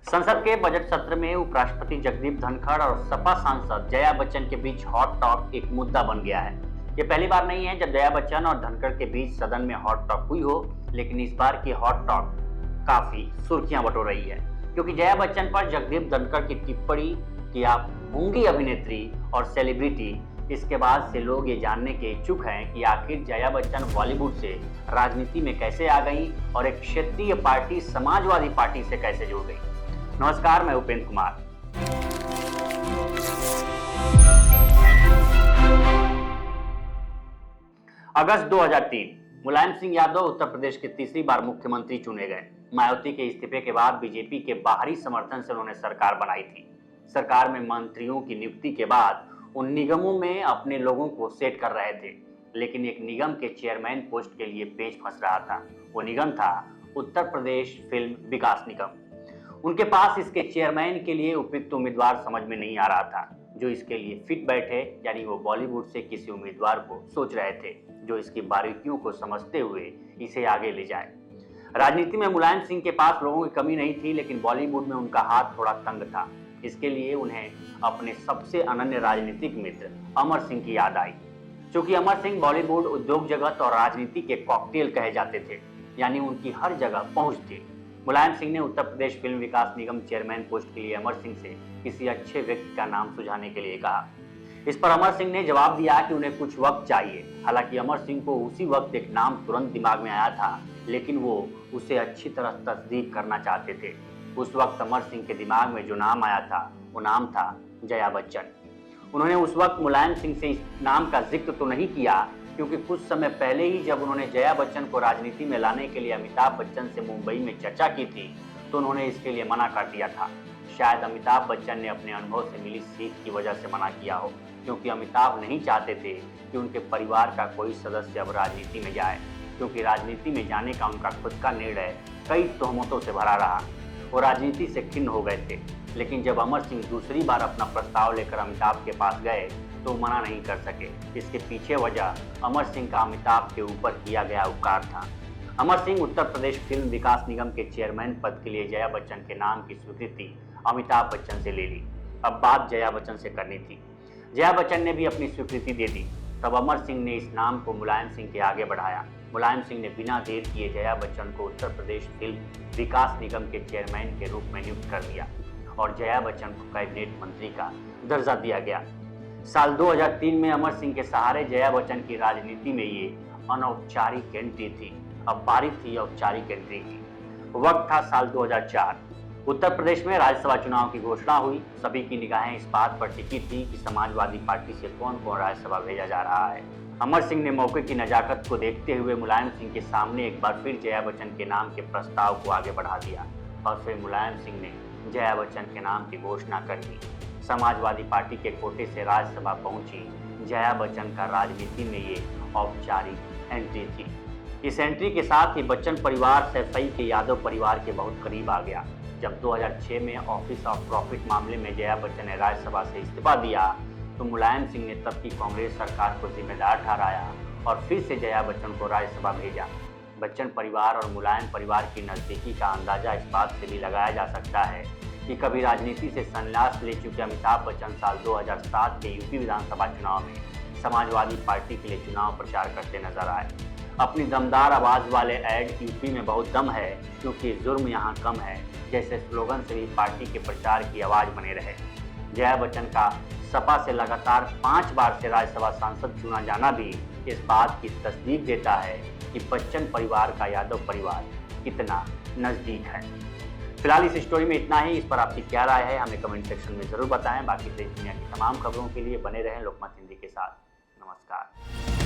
संसद के बजट सत्र में उपराष्ट्रपति जगदीप धनखड़ और सपा सांसद जया बच्चन के बीच हॉट टॉक एक मुद्दा बन गया है। ये पहली बार नहीं है जब जया बच्चन और धनखड़ के बीच सदन में हॉट टॉक हुई हो, लेकिन इस बार की हॉट टॉक काफी सुर्खियां बटोर रही है, क्योंकि जया बच्चन पर जगदीप धनखड़ की टिप्पणी कि आप मूंगी अभिनेत्री और सेलिब्रिटी, इसके बाद से लोग ये जानने के इच्छुक हैं कि आखिर जया बच्चन बॉलीवुड से राजनीति में कैसे आ गई और एक क्षेत्रीय पार्टी समाजवादी पार्टी से कैसे जुड़ गई। नमस्कार, मैं उपेंद्र कुमार। अगस्त 2003 मुलायम सिंह यादव उत्तर प्रदेश के तीसरी बार मुख्यमंत्री चुने गए। मायावती के इस्तीफे के बाद बीजेपी के बाहरी समर्थन से उन्होंने सरकार बनाई थी। सरकार में मंत्रियों की नियुक्ति के बाद उन निगमों में अपने लोगों को सेट कर रहे थे, लेकिन एक निगम के चेयरमैन पोस्ट के लिए पेच फंस रहा था। वो निगम था उत्तर प्रदेश फिल्म विकास निगम। उनके पास इसके चेयरमैन के लिए उपयुक्त उम्मीदवार समझ में नहीं आ रहा था, जो इसके लिए फिट बैठे, यानी वो बॉलीवुड से किसी उम्मीदवार को सोच रहे थे जो इसकी बारीकियों को समझते हुए इसे आगे ले जाए। राजनीति में मुलायम सिंह के पास लोगों की कमी नहीं थी, लेकिन बॉलीवुड में उनका हाथ थोड़ा तंग था। इसके लिए उन्हें अपने सबसे अनन्य राजनीतिक मित्र अमर सिंह की याद आई। चूंकि अमर सिंह बॉलीवुड, उद्योग जगत और राजनीति के कॉकटेल कहे जाते थे, यानी उनकी हर जगह पहुंच थी। मुलायम सिंह ने उत्तर प्रदेश फिल्म विकास निगम चेयरमैन पोस्ट के लिए अमर सिंह से किसी अच्छे व्यक्ति का नाम सुझाने के लिए कहा। इस पर अमर सिंह ने जवाब दिया कि उन्हें कुछ वक्त चाहिए। हालांकि अमर सिंह को उसी वक्त एक नाम तुरंत दिमाग में आया था, लेकिन वो उसे अच्छी तरह तस्दीक करना चाहते थे। उस वक्त अमर सिंह के दिमाग में जो नाम आया था वो नाम था जया बच्चन। उन्होंने उस वक्त मुलायम सिंह से इस नाम का जिक्र तो नहीं किया, क्योंकि कुछ समय पहले ही जब उन्होंने जया बच्चन को राजनीति में लाने के लिए अमिताभ बच्चन से मुंबई में चर्चा की थी, तो उन्होंने इसके लिए मना कर दिया था। शायद अमिताभ बच्चन ने अपने अनुभव से मिली सीख की वजह से मना किया हो, क्योंकि अमिताभ नहीं चाहते थे कि उनके परिवार का कोई सदस्य अब राजनीति में जाए, क्योंकि राजनीति में जाने का उनका खुद का निर्णय कई तोहमतों से भरा रहा। वो राजनीति से खिन्न हो गए थे, लेकिन जब अमर सिंह दूसरी बार अपना प्रस्ताव लेकर अमिताभ के पास गए तो मना नहीं कर सके। इसके पीछे वजह अमर सिंह का अमिताभ के ऊपर किया गया उपकार था। अमर सिंह उत्तर प्रदेश फिल्म विकास निगम के चेयरमैन पद के लिए जया बच्चन के नाम की स्वीकृति अमिताभ बच्चन से ले ली। अब बात जया बच्चन से करनी थी। जया बच्चन ने भी अपनी स्वीकृति दे दी। तब अमर सिंह ने इस नाम को मुलायम सिंह के आगे बढ़ाया। मुलायम सिंह ने बिना देर किए जया बच्चन को उत्तर प्रदेश फिल्म विकास निगम के चेयरमैन के रूप में नियुक्त कर दिया और जया बच्चन को कैबिनेट मंत्री का दर्जा दिया गया। साल 2003 में अमर सिंह के सहारे जया बच्चन की राजनीति में ये अनौपचारिक एंट्री थी। अब बारी थी औपचारिक एंट्री की। वक्त था साल 2004। उत्तर प्रदेश में राज्यसभा चुनाव की घोषणा हुई। सभी की निगाहें इस बात पर टिकी थी कि समाजवादी पार्टी से कौन कौन राज्यसभा भेजा जा रहा है। अमर सिंह ने मौके की नजाकत को देखते हुए मुलायम सिंह के सामने एक बार फिर जया बच्चन के नाम के प्रस्ताव को आगे बढ़ा दिया और फिर मुलायम सिंह ने जया बच्चन के नाम की घोषणा कर दी। समाजवादी पार्टी के कोटे से राज्यसभा पहुंची जया बच्चन का राजनीति में ये औपचारिक एंट्री थी। इस एंट्री के साथ ही बच्चन परिवार सैफई के यादव परिवार के बहुत करीब आ गया। जब 2006 में ऑफिस ऑफ प्रॉफिट मामले में जया बच्चन ने राज्यसभा से इस्तीफा दिया, तो मुलायम सिंह ने तब की कांग्रेस सरकार को जिम्मेदार ठहराया और फिर से जया बच्चन को राज्यसभा भेजा। बच्चन परिवार और मुलायम परिवार की नज़दीकी का अंदाजा इस बात से भी लगाया जा सकता है कि कभी राजनीति से संन्यास ले चुके अमिताभ बच्चन साल 2007 के यूपी विधानसभा चुनाव में समाजवादी पार्टी के लिए चुनाव प्रचार करते नजर आए। अपनी दमदार आवाज वाले ऐड "यूपी में बहुत दम है क्योंकि जुर्म यहाँ कम है" जैसे स्लोगन से भी पार्टी के प्रचार की आवाज बने रहे। जया बच्चन का सपा से लगातार 5 बार से राज्यसभा सांसद चुना जाना भी इस बात की तस्दीक देता है कि बच्चन परिवार का यादव परिवार कितना नजदीक है। फिलहाल इस स्टोरी में इतना ही। इस पर आपकी क्या राय है हमें कमेंट सेक्शन में जरूर बताएं। बाकी देश दुनिया की तमाम खबरों के लिए बने रहें लोकमत हिंदी के साथ। नमस्कार।